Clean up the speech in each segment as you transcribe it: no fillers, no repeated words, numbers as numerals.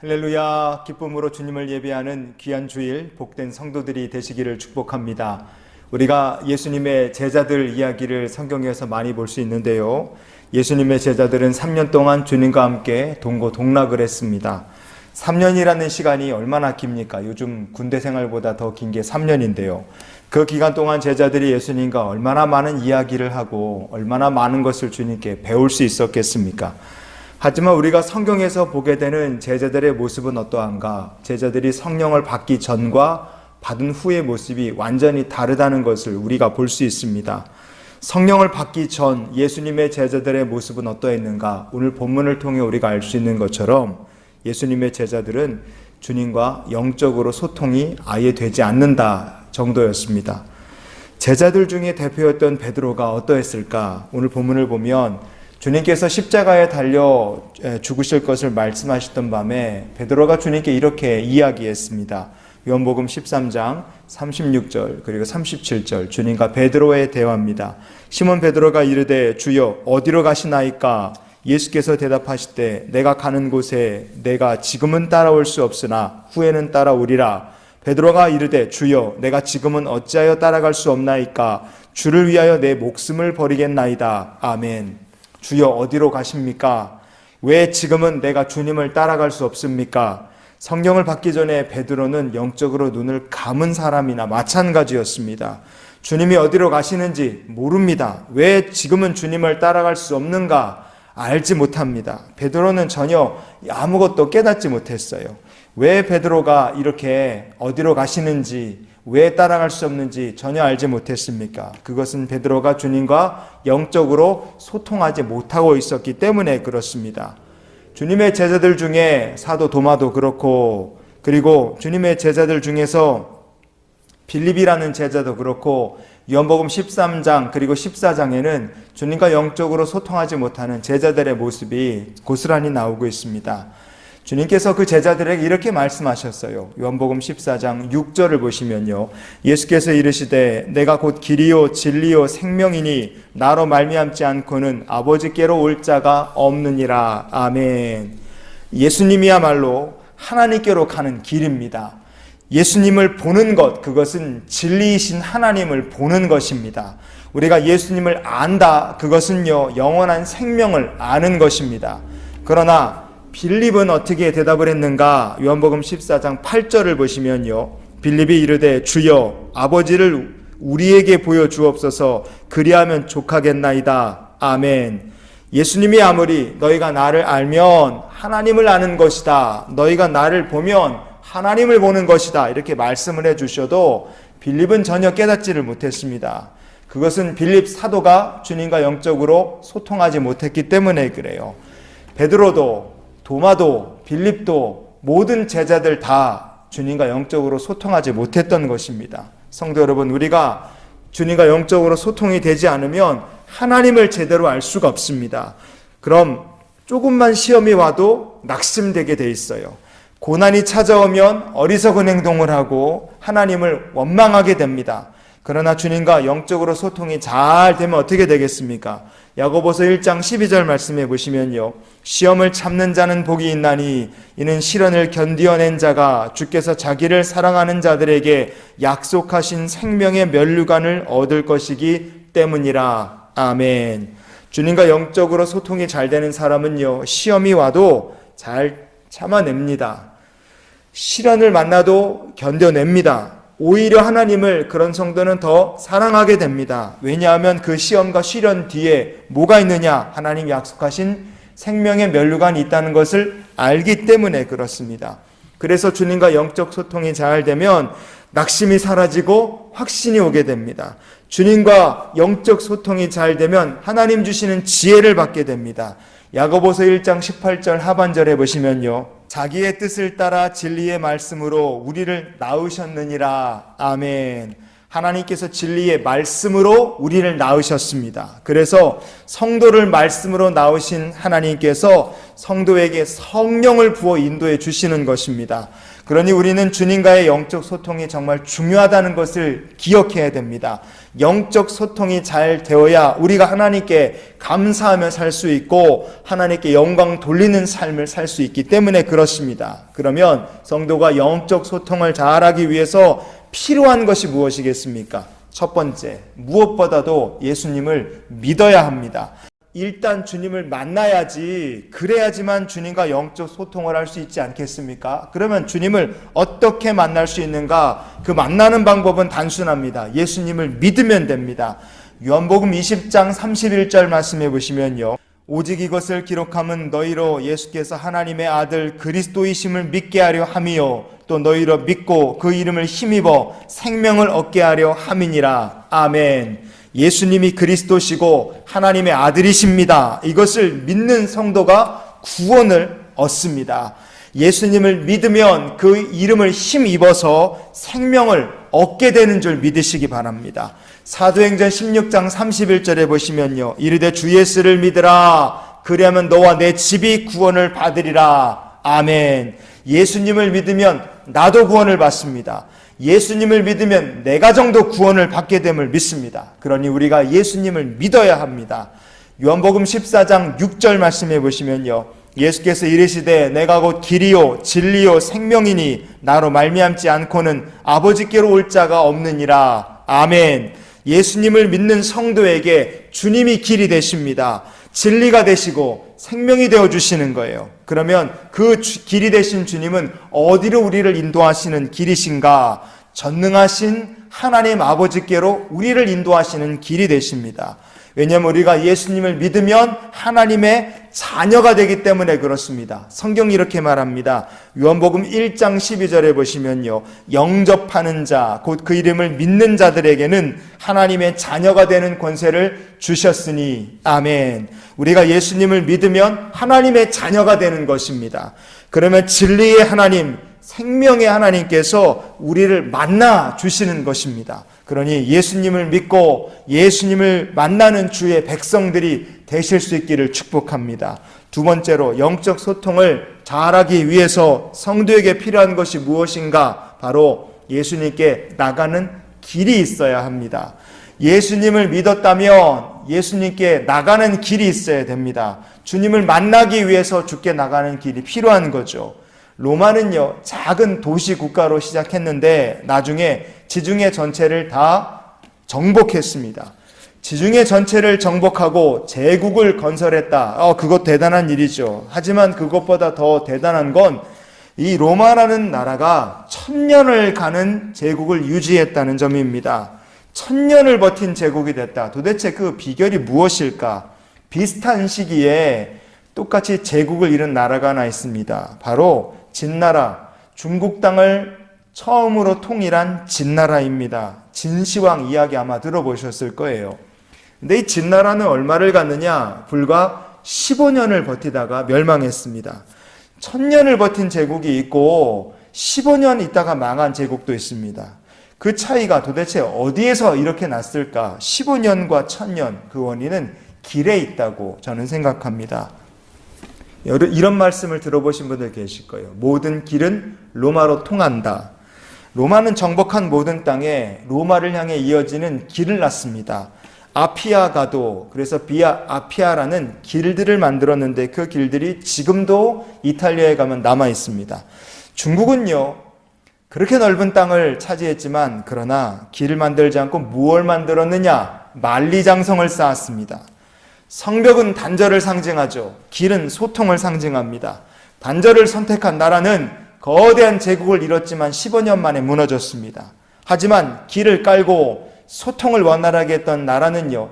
할렐루야, 기쁨으로 주님을 예배하는 귀한 주일, 복된 성도들이 되시기를 축복합니다. 우리가 예수님의 제자들 이야기를 성경에서 많이 볼 수 있는데요. 예수님의 제자들은 3년 동안 주님과 함께 동고동락을 했습니다. 3년이라는 시간이 얼마나 깁니까? 요즘 군대 생활보다 더 긴 게 3년인데요. 그 기간 동안 제자들이 예수님과 얼마나 많은 이야기를 하고 얼마나 많은 것을 주님께 배울 수 있었겠습니까? 하지만 우리가 성경에서 보게 되는 제자들의 모습은 어떠한가? 제자들이 성령을 받기 전과 받은 후의 모습이 완전히 다르다는 것을 우리가 볼 수 있습니다. 성령을 받기 전 예수님의 제자들의 모습은 어떠했는가? 오늘 본문을 통해 우리가 알 수 있는 것처럼 예수님의 제자들은 주님과 영적으로 소통이 아예 되지 않는다 정도였습니다. 제자들 중에 대표였던 베드로가 어떠했을까? 오늘 본문을 보면 주님께서 십자가에 달려 죽으실 것을 말씀하셨던 밤에 베드로가 주님께 이렇게 이야기했습니다. 요한복음 13장 36절 그리고 37절 주님과 베드로의 대화입니다. 시몬 베드로가 이르되 주여 어디로 가시나이까? 예수께서 대답하시되 내가 가는 곳에 내가 지금은 따라올 수 없으나 후에는 따라오리라. 베드로가 이르되 주여 내가 지금은 어찌하여 따라갈 수 없나이까? 주를 위하여 내 목숨을 버리겠나이다. 아멘. 주여 어디로 가십니까? 왜 지금은 내가 주님을 따라갈 수 없습니까? 성령을 받기 전에 베드로는 영적으로 눈을 감은 사람이나 마찬가지였습니다. 주님이 어디로 가시는지 모릅니다. 왜 지금은 주님을 따라갈 수 없는가 알지 못합니다. 베드로는 전혀 아무것도 깨닫지 못했어요. 왜 베드로가 이렇게 어디로 가시는지 왜 따라갈 수 없는지 전혀 알지 못했습니까? 그것은 베드로가 주님과 영적으로 소통하지 못하고 있었기 때문에 그렇습니다. 주님의 제자들 중에 사도 도마도 그렇고 그리고 주님의 제자들 중에서 빌립이라는 제자도 그렇고 요한복음 13장 그리고 14장에는 주님과 영적으로 소통하지 못하는 제자들의 모습이 고스란히 나오고 있습니다. 주님께서 그 제자들에게 이렇게 말씀하셨어요. 요한복음 14장 6절을 보시면요. 예수께서 이르시되 내가 곧 길이요 진리요 생명이니 나로 말미암지 않고는 아버지께로 올 자가 없느니라. 아멘. 예수님이야말로 하나님께로 가는 길입니다. 예수님을 보는 것, 그것은 진리이신 하나님을 보는 것입니다. 우리가 예수님을 안다, 그것은요 영원한 생명을 아는 것입니다. 그러나 빌립은 어떻게 대답을 했는가? 요한복음 14장 8절을 보시면요. 빌립이 이르되 주여 아버지를 우리에게 보여주옵소서 그리하면 족하겠나이다. 아멘. 예수님이 아무리 너희가 나를 알면 하나님을 아는 것이다. 너희가 나를 보면 하나님을 보는 것이다. 이렇게 말씀을 해주셔도 빌립은 전혀 깨닫지를 못했습니다. 그것은 빌립 사도가 주님과 영적으로 소통하지 못했기 때문에 그래요. 베드로도 도마도 빌립도 모든 제자들 다 주님과 영적으로 소통하지 못했던 것입니다. 성도 여러분, 우리가 주님과 영적으로 소통이 되지 않으면 하나님을 제대로 알 수가 없습니다. 그럼 조금만 시험이 와도 낙심되게 돼 있어요. 고난이 찾아오면 어리석은 행동을 하고 하나님을 원망하게 됩니다. 그러나 주님과 영적으로 소통이 잘 되면 어떻게 되겠습니까? 야고보서 1장 12절 말씀해 보시면요. 시험을 참는 자는 복이 있나니 이는 시련을 견디어낸 자가 주께서 자기를 사랑하는 자들에게 약속하신 생명의 면류관을 얻을 것이기 때문이라. 아멘. 주님과 영적으로 소통이 잘 되는 사람은요. 시험이 와도 잘 참아냅니다. 시련을 만나도 견뎌냅니다. 오히려 하나님을 그런 성도는 더 사랑하게 됩니다. 왜냐하면 그 시험과 시련 뒤에 뭐가 있느냐? 하나님 약속하신 생명의 면류관이 있다는 것을 알기 때문에 그렇습니다. 그래서 주님과 영적 소통이 잘 되면 낙심이 사라지고 확신이 오게 됩니다. 주님과 영적 소통이 잘 되면 하나님 주시는 지혜를 받게 됩니다. 야고보서 1장 18절 하반절에 보시면요. 자기의 뜻을 따라 진리의 말씀으로 우리를 낳으셨느니라. 아멘. 하나님께서 진리의 말씀으로 우리를 낳으셨습니다. 그래서 성도를 말씀으로 낳으신 하나님께서 성도에게 성령을 부어 인도해 주시는 것입니다. 그러니 우리는 주님과의 영적 소통이 정말 중요하다는 것을 기억해야 됩니다. 영적 소통이 잘 되어야 우리가 하나님께 감사하며 살 수 있고 하나님께 영광 돌리는 삶을 살 수 있기 때문에 그렇습니다. 그러면 성도가 영적 소통을 잘하기 위해서 필요한 것이 무엇이겠습니까? 첫 번째, 무엇보다도 예수님을 믿어야 합니다. 일단 주님을 만나야지, 그래야지만 주님과 영적 소통을 할 수 있지 않겠습니까? 그러면 주님을 어떻게 만날 수 있는가? 그 만나는 방법은 단순합니다. 예수님을 믿으면 됩니다. 요한복음 20장 31절 말씀해 보시면요, 오직 이것을 기록함은 너희로 예수께서 하나님의 아들 그리스도이심을 믿게 하려 함이요 또 너희로 믿고 그 이름을 힘입어 생명을 얻게 하려 함이니라. 아멘. 예수님이 그리스도시고 하나님의 아들이십니다. 이것을 믿는 성도가 구원을 얻습니다. 예수님을 믿으면 그 이름을 힘입어서 생명을 얻게 되는 줄 믿으시기 바랍니다. 사도행전 16장 31절에 보시면요, 이르되 주 예수를 믿으라 그리하면 너와 내 집이 구원을 받으리라. 아멘. 예수님을 믿으면 나도 구원을 받습니다. 예수님을 믿으면 내 가정도 구원을 받게 됨을 믿습니다. 그러니 우리가 예수님을 믿어야 합니다. 요한복음 14장 6절 말씀해 보시면요, 예수께서 이르시되 내가 곧 길이요 진리요 생명이니 나로 말미암지 않고는 아버지께로 올 자가 없느니라. 아멘. 예수님을 믿는 성도에게 주님이 길이 되십니다. 진리가 되시고 생명이 되어주시는 거예요. 그러면 그 길이 되신 주님은 어디로 우리를 인도하시는 길이신가? 전능하신 하나님 아버지께로 우리를 인도하시는 길이 되십니다. 왜냐하면 우리가 예수님을 믿으면 하나님의 자녀가 되기 때문에 그렇습니다. 성경이 이렇게 말합니다. 요한복음 1장 12절에 보시면요, 영접하는 자, 곧 그 이름을 믿는 자들에게는 하나님의 자녀가 되는 권세를 주셨으니. 아멘. 우리가 예수님을 믿으면 하나님의 자녀가 되는 것입니다. 그러면 진리의 하나님, 생명의 하나님께서 우리를 만나 주시는 것입니다. 그러니 예수님을 믿고 예수님을 만나는 주의 백성들이 되실 수 있기를 축복합니다. 두 번째로, 영적 소통을 잘하기 위해서 성도에게 필요한 것이 무엇인가? 바로 예수님께 나가는 길이 있어야 합니다. 예수님을 믿었다면 예수님께 나가는 길이 있어야 됩니다. 주님을 만나기 위해서 주께 나가는 길이 필요한 거죠. 로마는요, 작은 도시 국가로 시작했는데 나중에 지중해 전체를 다 정복했습니다. 지중해 전체를 정복하고 제국을 건설했다. 그것 대단한 일이죠. 하지만 그것보다 더 대단한 건 이 로마라는 나라가 1000년을 가는 제국을 유지했다는 점입니다. 1000년을 버틴 제국이 됐다. 도대체 그 비결이 무엇일까? 비슷한 시기에 똑같이 제국을 이룬 나라가 하나 있습니다. 바로 진나라, 중국 땅을 처음으로 통일한 진나라입니다. 진시황 이야기 아마 들어보셨을 거예요. 근데 이 진나라는 얼마를 갔느냐? 불과 15년을 버티다가 멸망했습니다. 1000년을 버틴 제국이 있고 15년 있다가 망한 제국도 있습니다. 그 차이가 도대체 어디에서 이렇게 났을까? 15년과 1000년, 그 원인은 길에 있다고 저는 생각합니다. 이런 말씀을 들어보신 분들 계실 거예요. 모든 길은 로마로 통한다. 로마는 정복한 모든 땅에 로마를 향해 이어지는 길을 놨습니다. 아피아가도, 그래서 비아 아피아라는 길들을 만들었는데 그 길들이 지금도 이탈리아에 가면 남아 있습니다. 중국은요, 그렇게 넓은 땅을 차지했지만 그러나 길을 만들지 않고 무엇을 만들었느냐? 만리장성을 쌓았습니다. 성벽은 단절을 상징하죠. 길은 소통을 상징합니다. 단절을 선택한 나라는 거대한 제국을 이뤘지만 15년 만에 무너졌습니다. 하지만 길을 깔고 소통을 원활하게 했던 나라는요,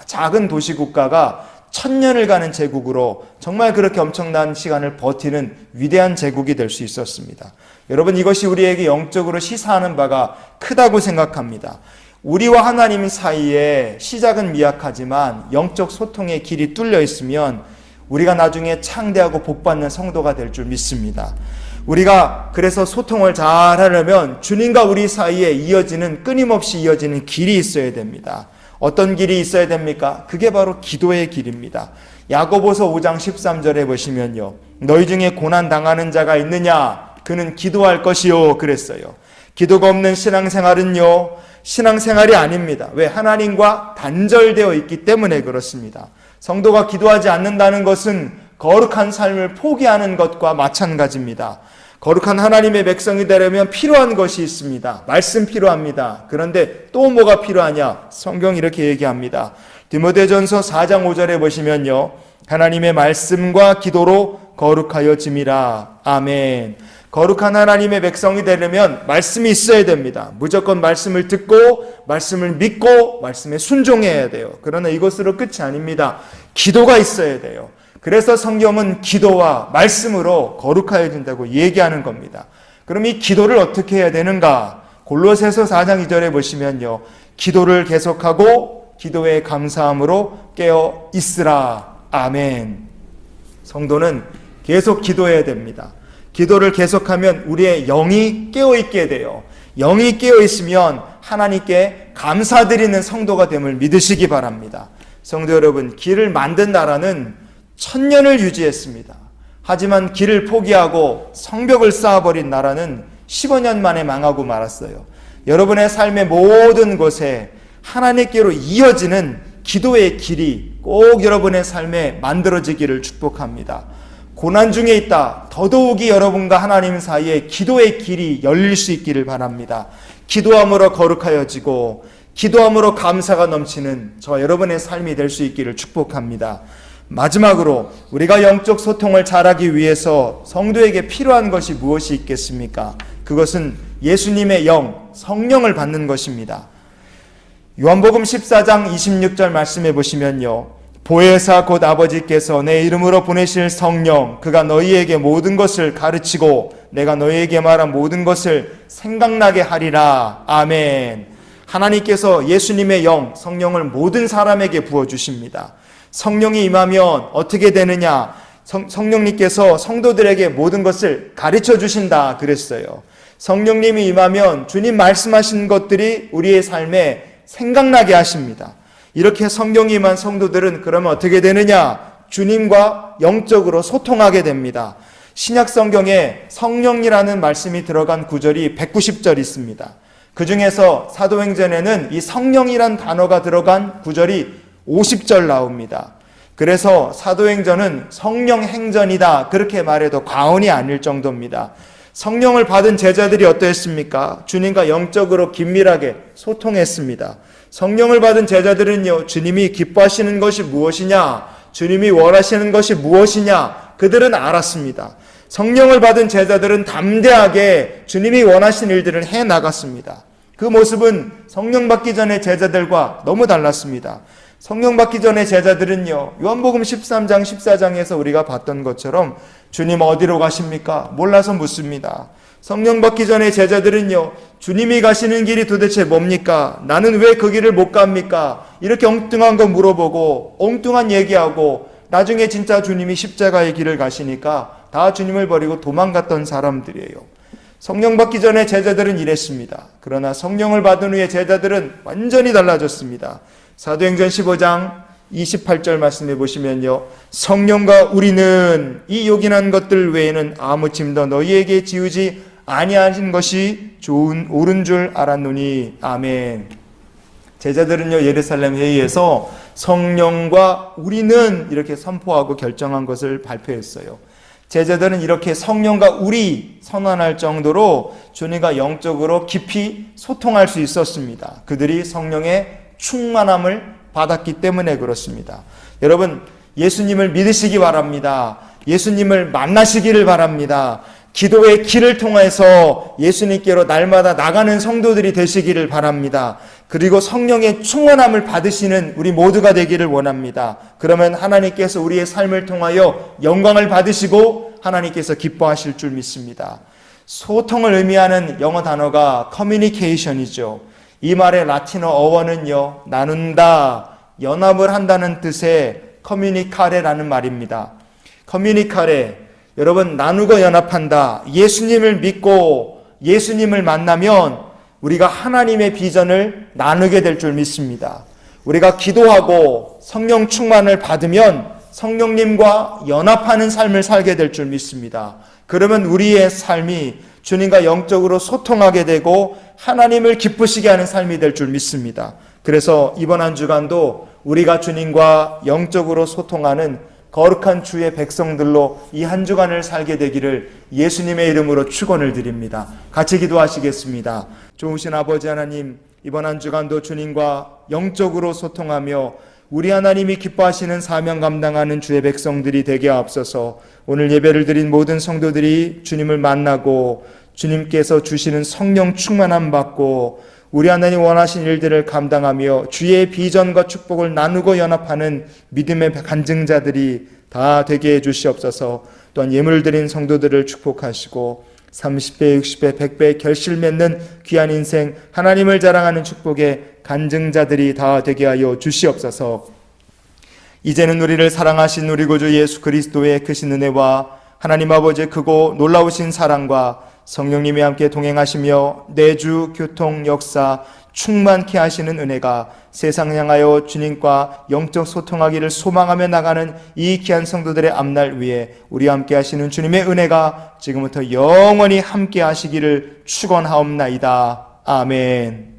작은 도시 국가가 1000년을 가는 제국으로 정말 그렇게 엄청난 시간을 버티는 위대한 제국이 될 수 있었습니다. 여러분, 이것이 우리에게 영적으로 시사하는 바가 크다고 생각합니다. 우리와 하나님 사이에 시작은 미약하지만 영적 소통의 길이 뚫려 있으면 우리가 나중에 창대하고 복받는 성도가 될 줄 믿습니다. 우리가 그래서 소통을 잘 하려면 주님과 우리 사이에 끊임없이 이어지는 길이 있어야 됩니다. 어떤 길이 있어야 됩니까? 그게 바로 기도의 길입니다. 야고보서 5장 13절에 보시면요, 너희 중에 고난 당하는 자가 있느냐? 그는 기도할 것이요 그랬어요. 기도가 없는 신앙생활은요, 신앙생활이 아닙니다. 왜? 하나님과 단절되어 있기 때문에 그렇습니다. 성도가 기도하지 않는다는 것은 거룩한 삶을 포기하는 것과 마찬가지입니다. 거룩한 하나님의 백성이 되려면 필요한 것이 있습니다. 말씀 필요합니다. 그런데 또 뭐가 필요하냐? 성경이 이렇게 얘기합니다. 디모데전서 4장 5절에 보시면요, 하나님의 말씀과 기도로 거룩하여짐이라. 아멘. 거룩한 하나님의 백성이 되려면 말씀이 있어야 됩니다. 무조건 말씀을 듣고 말씀을 믿고 말씀에 순종해야 돼요. 그러나 이것으로 끝이 아닙니다. 기도가 있어야 돼요. 그래서 성경은 기도와 말씀으로 거룩하여진다고 얘기하는 겁니다. 그럼 이 기도를 어떻게 해야 되는가? 골로새서 4장 2절에 보시면요, 기도를 계속하고 기도에 감사함으로 깨어 있으라. 아멘. 성도는 계속 기도해야 됩니다. 기도를 계속하면 우리의 영이 깨어있게 돼요. 영이 깨어있으면 하나님께 감사드리는 성도가 됨을 믿으시기 바랍니다. 성도 여러분, 길을 만든 나라는 1000년을 유지했습니다. 하지만 길을 포기하고 성벽을 쌓아버린 나라는 15년 만에 망하고 말았어요. 여러분의 삶의 모든 곳에 하나님께로 이어지는 기도의 길이 꼭 여러분의 삶에 만들어지기를 축복합니다. 고난 중에 있다. 더더욱이 여러분과 하나님 사이에 기도의 길이 열릴 수 있기를 바랍니다. 기도함으로 거룩하여지고 기도함으로 감사가 넘치는 저와 여러분의 삶이 될 수 있기를 축복합니다. 마지막으로 우리가 영적 소통을 잘하기 위해서 성도에게 필요한 것이 무엇이 있겠습니까? 그것은 예수님의 영, 성령을 받는 것입니다. 요한복음 14장 26절 말씀해 보시면요, 보혜사 곧 아버지께서 내 이름으로 보내실 성령, 그가 너희에게 모든 것을 가르치고 내가 너희에게 말한 모든 것을 생각나게 하리라. 아멘. 하나님께서 예수님의 영, 성령을 모든 사람에게 부어주십니다. 성령이 임하면 어떻게 되느냐? 성령님께서 성도들에게 모든 것을 가르쳐 주신다 그랬어요. 성령님이 임하면 주님 말씀하신 것들이 우리의 삶에 생각나게 하십니다. 이렇게 성령이 임한 성도들은 그러면 어떻게 되느냐? 주님과 영적으로 소통하게 됩니다. 신약 성경에 성령이라는 말씀이 들어간 구절이 190절 있습니다. 그 중에서 사도행전에는 이 성령이란 단어가 들어간 구절이 50절 나옵니다. 그래서 사도행전은 성령 행전이다 그렇게 말해도 과언이 아닐 정도입니다. 성령을 받은 제자들이 어떠했습니까? 주님과 영적으로 긴밀하게 소통했습니다. 성령을 받은 제자들은요, 주님이 기뻐하시는 것이 무엇이냐, 주님이 원하시는 것이 무엇이냐, 그들은 알았습니다. 성령을 받은 제자들은 담대하게 주님이 원하시는 일들을 해나갔습니다. 그 모습은 성령 받기 전의 제자들과 너무 달랐습니다. 성령 받기 전의 제자들은요, 요한복음 13장 14장에서 우리가 봤던 것처럼 주님 어디로 가십니까? 몰라서 묻습니다. 성령 받기 전의 제자들은요, 주님이 가시는 길이 도대체 뭡니까? 나는 왜 그 길을 못 갑니까? 이렇게 엉뚱한 거 물어보고 엉뚱한 얘기하고 나중에 진짜 주님이 십자가의 길을 가시니까 다 주님을 버리고 도망갔던 사람들이에요. 성령 받기 전에 제자들은 이랬습니다. 그러나 성령을 받은 후에 제자들은 완전히 달라졌습니다. 사도행전 15장 28절 말씀해 보시면요, 성령과 우리는 이 요긴한 것들 외에는 아무 짐도 너희에게 지우지 아니하신 것이 옳은 줄 알았노니. 아멘. 제자들은요, 예루살렘 회의에서 성령과 우리는 이렇게 선포하고 결정한 것을 발표했어요. 제자들은 이렇게 성령과 우리 선언할 정도로 주님과 영적으로 깊이 소통할 수 있었습니다. 그들이 성령의 충만함을 받았기 때문에 그렇습니다. 여러분, 예수님을 믿으시기 바랍니다. 예수님을 만나시기를 바랍니다. 기도의 길을 통해서 예수님께로 날마다 나가는 성도들이 되시기를 바랍니다. 그리고 성령의 충만함을 받으시는 우리 모두가 되기를 원합니다. 그러면 하나님께서 우리의 삶을 통하여 영광을 받으시고 하나님께서 기뻐하실 줄 믿습니다. 소통을 의미하는 영어 단어가 communication이죠. 이 말의 라틴어 어원은요, 나눈다, 연합을 한다는 뜻의 communicare라는 말입니다. communicare, 여러분, 나누고 연합한다. 예수님을 믿고 예수님을 만나면 우리가 하나님의 비전을 나누게 될 줄 믿습니다. 우리가 기도하고 성령 충만을 받으면 성령님과 연합하는 삶을 살게 될 줄 믿습니다. 그러면 우리의 삶이 주님과 영적으로 소통하게 되고 하나님을 기쁘시게 하는 삶이 될 줄 믿습니다. 그래서 이번 한 주간도 우리가 주님과 영적으로 소통하는 거룩한 주의 백성들로 이 한 주간을 살게 되기를 예수님의 이름으로 축원을 드립니다. 같이 기도하시겠습니다. 좋으신 아버지 하나님, 이번 한 주간도 주님과 영적으로 소통하며 우리 하나님이 기뻐하시는 사명 감당하는 주의 백성들이 되게 하옵소서. 오늘 예배를 드린 모든 성도들이 주님을 만나고 주님께서 주시는 성령 충만함 받고 우리 하나님 원하신 일들을 감당하며 주의 비전과 축복을 나누고 연합하는 믿음의 간증자들이 다 되게 해주시옵소서. 또한 예물 드린 성도들을 축복하시고 30배, 60배, 100배 결실 맺는 귀한 인생 하나님을 자랑하는 축복의 간증자들이 다 되게 하여 주시옵소서. 이제는 우리를 사랑하신 우리 구주 예수 그리스도의 크신 은혜와 하나님 아버지의 크고 놀라우신 사랑과 성령님이 함께 동행하시며 내주 교통 역사 충만케 하시는 은혜가 세상 향하여 주님과 영적 소통하기를 소망하며 나가는 이 귀한 성도들의 앞날 위에 우리와 함께 하시는 주님의 은혜가 지금부터 영원히 함께 하시기를 축원하옵나이다. 아멘.